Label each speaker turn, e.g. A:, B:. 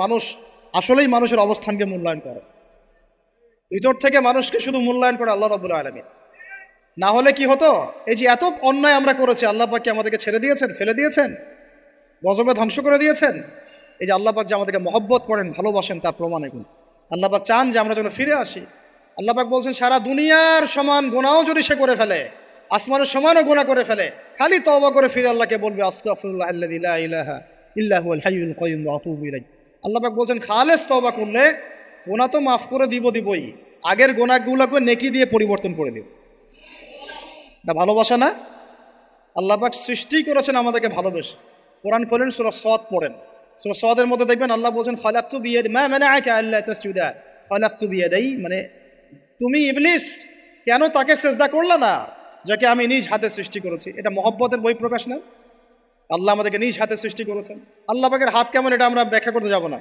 A: মানুষ আসলেই মানুষের অবস্থানকে মূল্যায়ন করে, ভিতর থেকে মানুষকে শুধু মূল্যায়ন করে আল্লাহ রাব্বুল আলামিন। না হলে কি হতো, এই যে এত অন্যায় আমরা করেছি, আল্লাহ পাক কি আমাদেরকে ছেড়ে দিয়েছেন, ফেলে দিয়েছেন, গজবে ধ্বংস করে দিয়েছেন? এই যে আল্লাহ পাক যে আমাদেরকে মহব্বত করেন, ভালোবাসেন, তার প্রমাণ এগুলো। আল্লাহ পাক চান যে আমরা যেন ফিরে আসি। আল্লাহ পাক বলছেন সারা দুনিয়ার সমান গুনাহও যদি সে করে ফেলে, আসমানের সমানও গুনাহ করে ফেলে, খালি তওবা করে ফিরে আল্লাহকে বলবে আস্তাগফিরুল্লাহ আল্লাযী লা ইলাহা ইল্লা হুয়াল হাইয়ুল কাইয়্যুম ওয়া আতুবু ইলাইহি। আল্লাহ পাক বলছেন খালেস তওবা করলে গুনাহ তো মাফ করে দিবই, আগের গুনাহগুলোকে নেকি দিয়ে পরিবর্তন করে দিব। এটা ভালোবাসা না? আল্লাহ পাক সৃষ্টি করেছেন আমাদেরকে ভালোবেসে। কোরআন খোলেন, সূরা সদ পড়েন, সূরা সদের মধ্যে দেখবেন আল্লাহ বলছেন খালাকতু বিয়াদি মা মানাআকা আল্লা তাসজুদা খালাকতু বিয়াদাই, মানে তুমি ইবলিস কেন তাকে সেজদা করলে না যাকে আমি নিজ হাতে সৃষ্টি করেছি। এটা মহব্বতের বহিঃপ্রকাশ না? আল্লাহ আমাদেরকে নিজ হাতে সৃষ্টি করেছেন। আল্লাহ পাকের হাত কেমন এটা আমরা ব্যাখ্যা করতে যাব না।